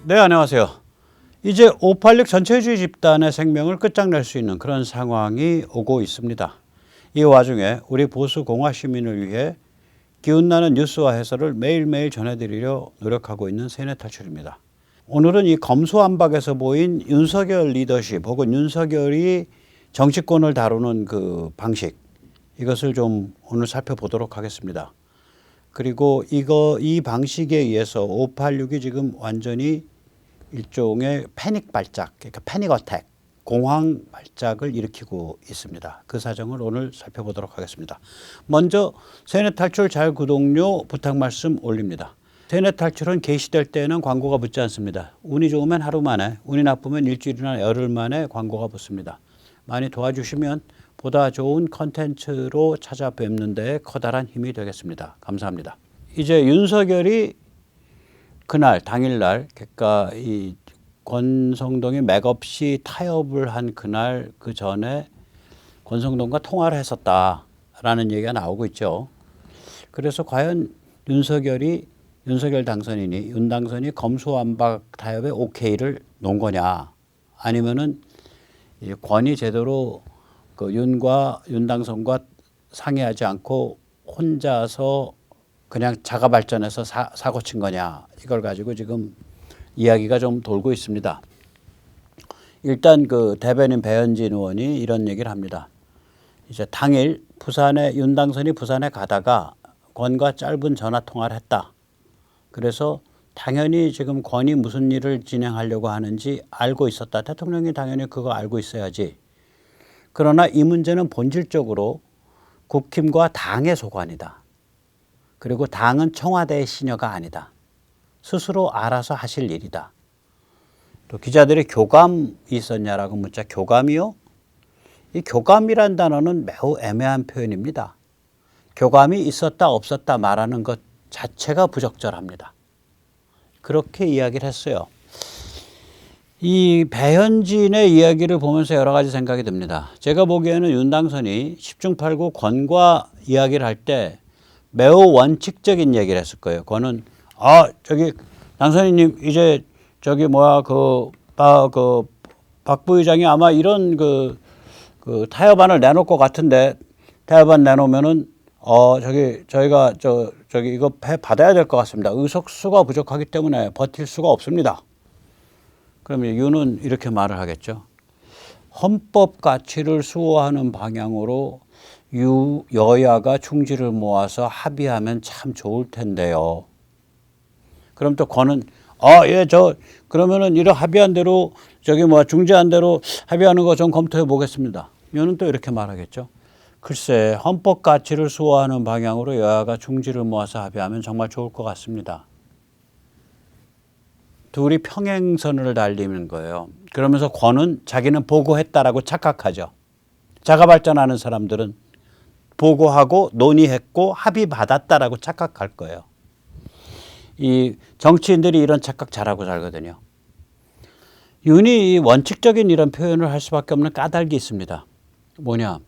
네, 안녕하세요. 이제 586 전체주의 집단의 생명을 끝장낼 수 있는 그런 상황이 오고 있습니다. 이 와중에 우리 보수 공화 시민을 위해 기운나는 뉴스와 해설을 매일매일 전해드리려 노력하고 있는 세뇌탈출입니다. 오늘은 이 검수완박에서 보인 윤석열 리더십 혹은 윤석열이 정치권을 다루는 그 방식, 이것을 좀 오늘 살펴보도록 하겠습니다. 그리고 이 방식에 의해서 586이 지금 완전히 일종의 패닉 발작, 그러니까 패닉 어택, 공황 발작을 일으키고 있습니다. 그 사정을 오늘 살펴보도록 하겠습니다. 먼저 세뇌탈출 잘 구독료 부탁 말씀 올립니다. 세뇌탈출은 게시될 때는 광고가 붙지 않습니다. 운이 좋으면 하루 만에, 운이 나쁘면 일주일이나 열흘 만에 광고가 붙습니다. 많이 도와주시면 보다 좋은 컨텐츠로 찾아뵙는 데 커다란 힘이 되겠습니다. 감사합니다. 이제 윤석열이 그날 당일날, 그러니까 이 권성동이 맥없이 타협을 한 그날 그 전에 권성동과 통화를 했었다라는 얘기가 나오고 있죠. 그래서 과연 윤석열 당선인이 윤 당선이 검수완박 타협에 오케이를 놓은 거냐, 아니면은 권이 제대로 그 윤 당선과 상의하지 않고 혼자서 그냥 자가 발전해서 사고 친 거냐, 이걸 가지고 지금 이야기가 좀 돌고 있습니다. 일단 그 대변인 배현진 의원이 이런 얘기를 합니다. 이제 당일 윤 당선이 부산에 가다가 권과 짧은 전화 통화를 했다. 그래서 당연히 지금 권이 무슨 일을 진행하려고 하는지 알고 있었다. 대통령이 당연히 그거 알고 있어야지. 그러나 이 문제는 본질적으로 국힘과 당의 소관이다. 그리고 당은 청와대의 시녀가 아니다. 스스로 알아서 하실 일이다. 또 기자들이 교감이 있었냐라고 묻자, 교감이요? 이 교감이란 단어는 매우 애매한 표현입니다. 교감이 있었다 없었다 말하는 것 자체가 부적절합니다. 그렇게 이야기를 했어요. 이 배현진의 이야기를 보면서 여러 가지 생각이 듭니다. 제가 보기에는 윤 당선이 10중 8구 권과 이야기를 할 때 매우 원칙적인 얘기를 했을 거예요. 권은 저기 당선인님 이제 저기 박 부의장이 아마 이런 그 타협안을 내놓을 것 같은데, 타협안 내놓으면은 저희가 저기 이거 받아야 될 것 같습니다. 의석수가 부족하기 때문에 버틸 수가 없습니다. 그러면 윤은 이렇게 말을 하겠죠. 헌법 가치를 수호하는 방향으로 여야가 중지를 모아서 합의하면 참 좋을 텐데요. 그럼 또 권은 그러면은 이런 합의한 대로 중지한 대로 합의하는 거 좀 검토해 보겠습니다. 윤은 또 이렇게 말하겠죠. 글쎄, 헌법 가치를 수호하는 방향으로 여야가 중지를 모아서 합의하면 정말 좋을 것 같습니다. 둘이 평행선을 달리는 거예요. 그러면서 권은 자기는 보고했다라고 착각하죠. 자가 발전하는 사람들은 보고하고 논의했고 합의 받았다라고 착각할 거예요. 이 정치인들이 이런 착각 잘하고 살거든요. 윤이 원칙적인 이런 표현을 할 수밖에 없는 까닭이 있습니다. 뭐냐?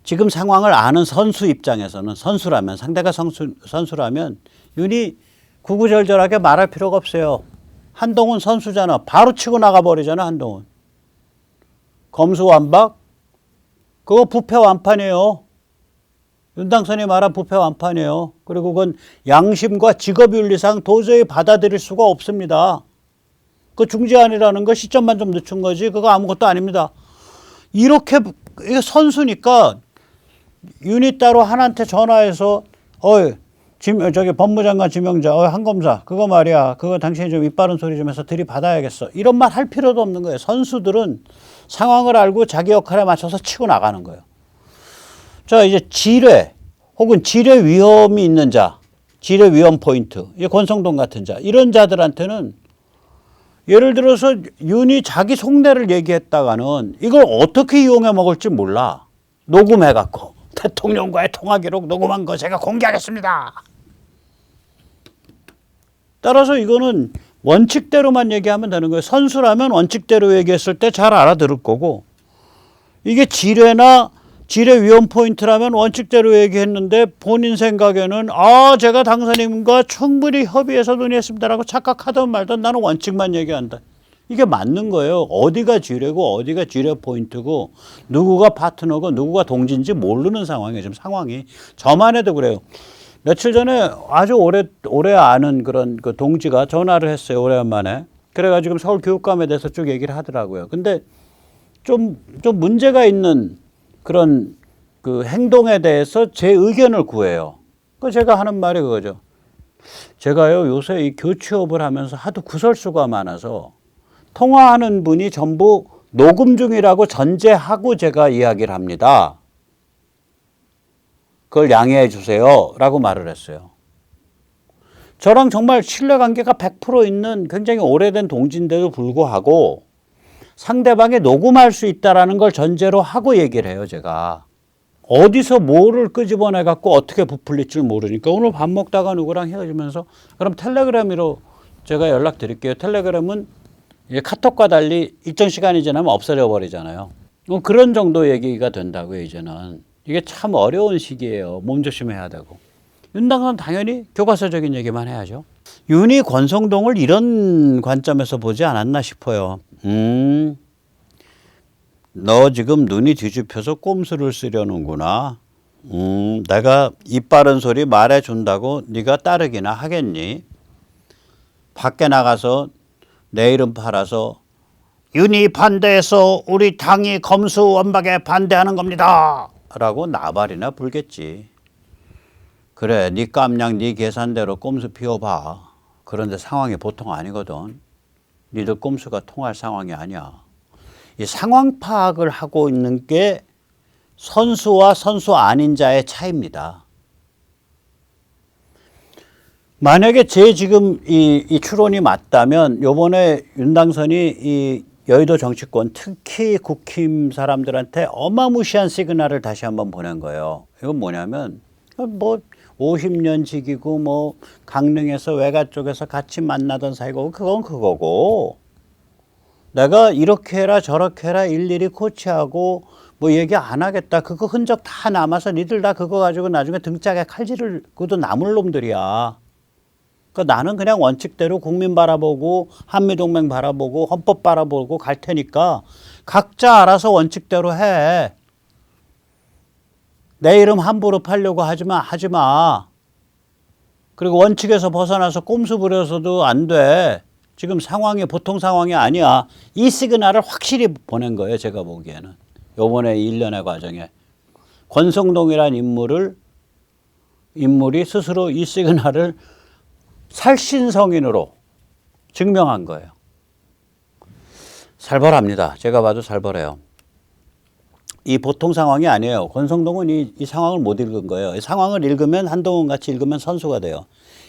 지금 상황을 아는 선수 입장에서는, 상대가 선수라면 윤이 구구절절하게 말할 필요가 없어요. 한동훈 선수잖아. 바로 치고 나가버리잖아, 한동훈. 검수완박? 그거 부패 완판이에요. 윤 당선이 말한 부패 완판이에요. 그리고 그건 양심과 직업윤리상 도저히 받아들일 수가 없습니다. 그 중재안이라는 거 시점만 좀 늦춘 거지 그거 아무것도 아닙니다. 이렇게 선수니까 윤이 따로 한한테 전화해서 저기 법무장관 지명자, 한검사 그거 말이야, 그거 당신이 좀 입바른 소리 좀 해서 들이받아야겠어, 이런 말 할 필요도 없는 거예요. 선수들은 상황을 알고 자기 역할에 맞춰서 치고 나가는 거예요. 자, 이제 지뢰 혹은 지뢰 위험이 있는 자, 지뢰 위험 포인트, 권성동 같은 자, 이런 자들한테는 예를 들어서 윤이 자기 속내를 얘기했다가는 이걸 어떻게 이용해 먹을지 몰라. 녹음해갖고 대통령과의 통화 기록 녹음한 거 제가 공개하겠습니다. 따라서 이거는 원칙대로만 얘기하면 되는 거예요. 선수라면 원칙대로 얘기했을 때 잘 알아들을 거고, 이게 지뢰나 지뢰 위험 포인트라면 원칙대로 얘기했는데 본인 생각에는 제가 당선인과 충분히 협의해서 논의했습니다라고 착각하든 말든 나는 원칙만 얘기한다. 이게 맞는 거예요. 어디가 지뢰고 어디가 지뢰 포인트고 누구가 파트너고 누구가 동지인지 모르는 상황이에요. 지금 상황이. 저만 해도 그래요. 며칠 전에 아주 오래 아는 그런 그 동지가 전화를 했어요. 오래간만에. 그래가지고 서울교육감에 대해서 쭉 얘기를 하더라고요. 근데 좀 문제가 있는 그런 그 행동에 대해서 제 의견을 구해요. 그 제가 하는 말이 그거죠. 제가요 요새 이 교취업을 하면서 하도 구설수가 많아서 통화하는 분이 전부 녹음 중이라고 전제하고 제가 이야기를 합니다. 그걸 양해해 주세요 라고 말을 했어요. 저랑 정말 신뢰관계가 100% 있는 굉장히 오래된 동지인데도 불구하고 상대방이 녹음할 수 있다는 걸 전제로 하고 얘기를 해요. 제가. 어디서 뭐를 끄집어내 갖고 어떻게 부풀릴 줄 모르니까 오늘 밥 먹다가 누구랑 헤어지면서 그럼 텔레그램으로 제가 연락드릴게요. 텔레그램은 카톡과 달리 일정 시간이 지나면 없어져 버리잖아요. 그런 정도 얘기가 된다고요. 이제는. 이게 참 어려운 시기예요. 몸조심해야 되고. 윤당선 당연히 교과서적인 얘기만 해야죠. 윤희 권성동을 이런 관점에서 보지 않았나 싶어요. 너 지금 눈이 뒤집혀서 꼼수를 쓰려는구나. 내가 입 바른 소리 말해준다고 네가 따르기나 하겠니? 밖에 나가서 내 이름 팔아서 윤희 반대해서 우리 당이 검수완박에 반대하는 겁니다 라고 나발이나 불겠지. 그래, 네 깜냥 네 계산대로 꼼수 피워봐. 그런데 상황이 보통 아니거든. 니들 꼼수가 통할 상황이 아니야. 이 상황 파악을 하고 있는 게 선수와 선수 아닌 자의 차이입니다. 만약에 제 지금 이 추론이 맞다면 요번에 윤당선이 이 여의도 정치권 특히 국힘 사람들한테 어마무시한 시그널을 다시 한번 보낸 거예요. 이건 뭐냐면 뭐 50년 지기고 뭐 강릉에서 외가 쪽에서 같이 만나던 사이고 그건 그거고 내가 이렇게 해라 저렇게 해라 일일이 코치하고 뭐 얘기 안 하겠다. 그거 흔적 다 남아서 니들 다 그거 가지고 나중에 등짝에 칼질을 그것도 남을 놈들이야. 그러니까 나는 그냥 원칙대로 국민 바라보고 한미동맹 바라보고 헌법 바라보고 갈 테니까 각자 알아서 원칙대로 해. 내 이름 함부로 팔려고 하지 마. 그리고 원칙에서 벗어나서 꼼수 부려서도 안 돼. 지금 상황이 보통 상황이 아니야. 이 시그널을 확실히 보낸 거예요. 제가 보기에는. 요번에 1년의 과정에. 권성동이란 인물이 스스로 이 시그널을 살신성인으로 증명한 거예요. 살벌합니다. 제가 봐도 살벌해요. 이 보통 상황이 아니에요. 권성동은 이 상황을 못 읽은 거예요. 이 상황을 읽으면 한동훈 같이 읽으면 선수가 돼요.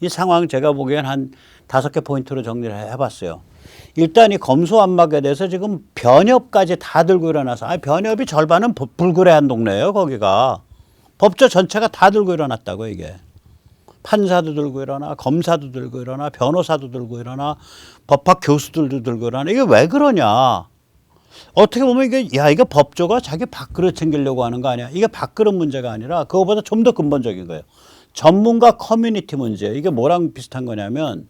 이 상황 제가 보기엔 한 5개 포인트로 정리를 해봤어요. 일단 이 검수완박에 대해서 지금 변협까지 다 들고 일어나서 변협이 절반은 불그레한 동네예요. 거기가. 법조 전체가 다 들고 일어났다고 이게. 판사도 들고 일어나, 검사도 들고 일어나, 변호사도 들고 일어나, 법학 교수들도 들고 일어나. 이게 왜 그러냐. 어떻게 보면 이게 법조가 자기 밥그릇 챙기려고 하는 거 아니야. 이게 밥그릇 문제가 아니라 그거보다 좀 더 근본적인 거예요. 전문가 커뮤니티 문제. 이게 뭐랑 비슷한 거냐면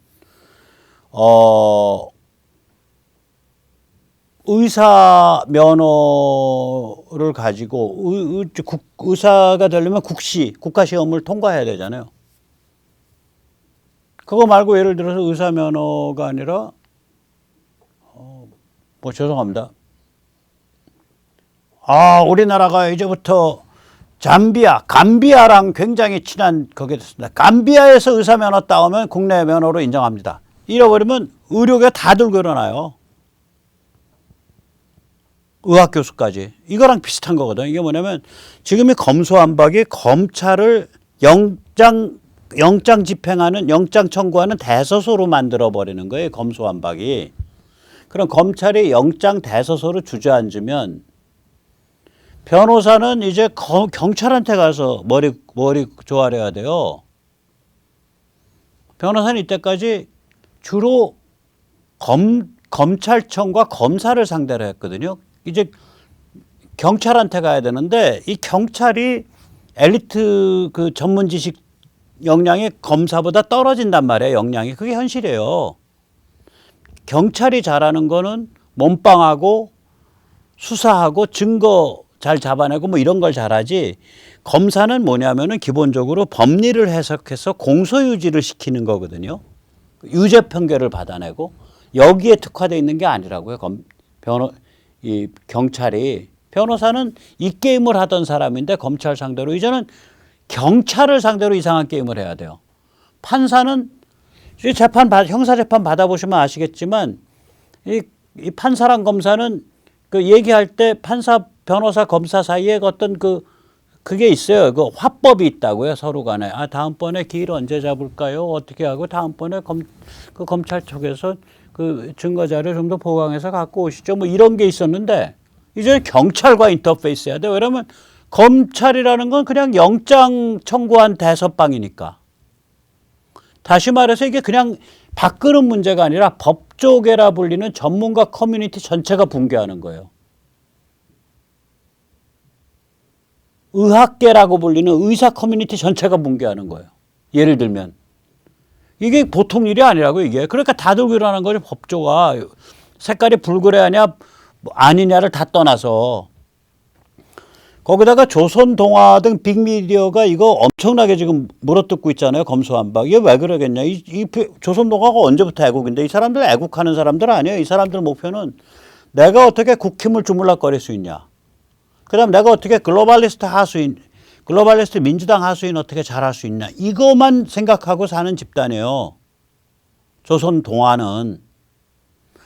의사 면허를 가지고 의사가 되려면 국가 시험을 통과해야 되잖아요. 그거 말고 예를 들어서 의사 면허가 아니라 죄송합니다. 우리나라가 이제부터 감비아랑 굉장히 친한 거기에 됐습니다. 감비아에서 의사 면허 따오면 국내 면허로 인정합니다. 잃어버리면 의료계 다 들고 일어나요. 의학 교수까지. 이거랑 비슷한 거거든. 이게 뭐냐면 지금 이 검수완박이 검찰을 영장 집행하는, 영장 청구하는 대서소로 만들어버리는 거예요. 검수완박이. 그럼 검찰이 영장 대서소로 주저앉으면 변호사는 이제 경찰한테 가서 머리 조아려야 돼요. 변호사는 이때까지 주로 검찰청과 검사를 상대로 했거든요. 이제 경찰한테 가야 되는데 이 경찰이 엘리트 그 전문 지식 역량이 검사보다 떨어진단 말이에요. 역량이. 그게 현실이에요. 경찰이 잘하는 거는 몸빵하고 수사하고 증거 잘 잡아내고 뭐 이런 걸 잘하지, 검사는 뭐냐면은 기본적으로 법리를 해석해서 공소유지를 시키는 거거든요. 유죄 판결을 받아내고 여기에 특화되어 있는 게 아니라고요. 이 경찰이. 변호사는 이 게임을 하던 사람인데 검찰 상대로 이제는 경찰을 상대로 이상한 게임을 해야 돼요. 판사는 형사재판 받아보시면 아시겠지만 이 판사랑 검사는 그 얘기할 때 판사, 변호사, 검사 사이에 어떤 그게 있어요. 그 화법이 있다고요. 서로 간에. 아, 다음번에 기일 언제 잡을까요? 어떻게 하고 다음번에 검찰 쪽에서 그 증거 자료 좀 더 보강해서 갖고 오시죠. 뭐 이런 게 있었는데 이제 경찰과 인터페이스 해야 돼요. 왜냐면 검찰이라는 건 그냥 영장 청구한 대서방이니까. 다시 말해서 이게 그냥 밥그릇 문제가 아니라 법조계라 불리는 전문가 커뮤니티 전체가 붕괴하는 거예요. 의학계라고 불리는 의사 커뮤니티 전체가 붕괴하는 거예요. 예를 들면. 이게 보통 일이 아니라고 이게. 그러니까 다 들고 일어나는 거죠. 법조가. 색깔이 불그레하냐 아니냐를 다 떠나서. 거기다가 조선동화 등 빅미디어가 이거 엄청나게 지금 물어뜯고 있잖아요. 검수완박. 이게 왜 그러겠냐. 이 조선동화가 언제부터 애국인데 이 사람들 애국하는 사람들 아니에요. 이 사람들 목표는 내가 어떻게 국힘을 주물럭거릴 수 있냐. 그다음 내가 어떻게 글로벌리스트 민주당 하수인 어떻게 잘할 수 있냐. 이것만 생각하고 사는 집단이에요. 조선동화는.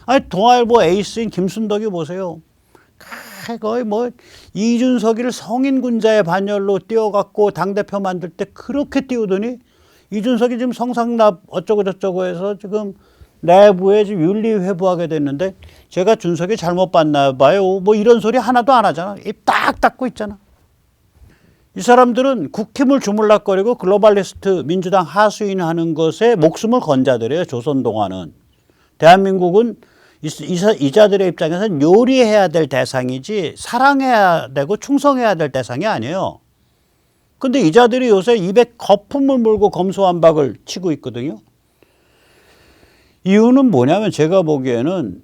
아니 동아일보 에이스인 김순덕이 보세요. 거의 뭐 이준석이를 성인군자의 반열로 띄워갖고 당대표 만들 때 그렇게 띄우더니 이준석이 지금 성상납 어쩌고 저쩌고 해서 지금 내부에 지금 윤리회부하게 됐는데 제가 준석이 잘못 봤나 봐요. 뭐 이런 소리 하나도 안 하잖아. 입 딱 닫고 있잖아. 이 사람들은 국힘을 주물락거리고 글로벌리스트 민주당 하수인 하는 것에 목숨을 건 자들이에요. 조선동화는. 대한민국은 이자들의 입장에서는 요리해야 될 대상이지 사랑해야 되고 충성해야 될 대상이 아니에요. 근데 이자들이 요새 입에 거품을 물고 검수완박을 치고 있거든요. 이유는 뭐냐면 제가 보기에는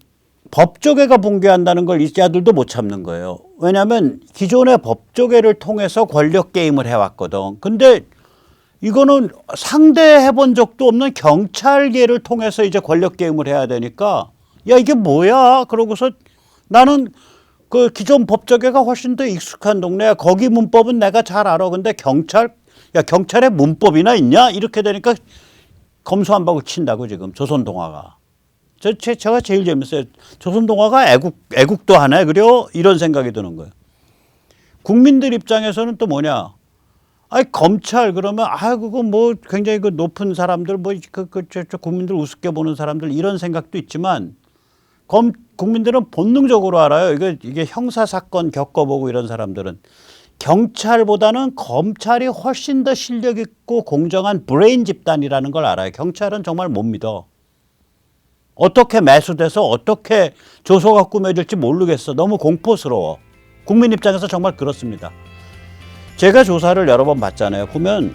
법조계가 붕괴한다는 걸 이자들도 못 참는 거예요. 왜냐하면 기존의 법조계를 통해서 권력 게임을 해왔거든. 근데 이거는 상대해 본 적도 없는 경찰계를 통해서 이제 권력 게임을 해야 되니까 야 이게 뭐야? 그러고서 나는 그 기존 법조계가 훨씬 더 익숙한 동네야. 거기 문법은 내가 잘 알아. 근데 경찰에 문법이나 있냐? 이렇게 되니까 검수완박을 친다고 지금 조선동화가. 제가 제일 재밌어요. 조선동화가 애국도 하네. 그래요? 이런 생각이 드는 거예요. 국민들 입장에서는 또 뭐냐? 아니 검찰 그러면 그거 뭐 굉장히 그 높은 사람들 뭐 국민들 우습게 보는 사람들 이런 생각도 있지만 국민들은 본능적으로 알아요. 이게 형사 사건 겪어보고 이런 사람들은 경찰보다는 검찰이 훨씬 더 실력 있고 공정한 브레인 집단이라는 걸 알아요. 경찰은 정말 못 믿어. 어떻게 매수돼서 어떻게 조서가 꾸며질지 모르겠어. 너무 공포스러워. 국민 입장에서 정말 그렇습니다. 제가 조사를 여러 번 봤잖아요. 보면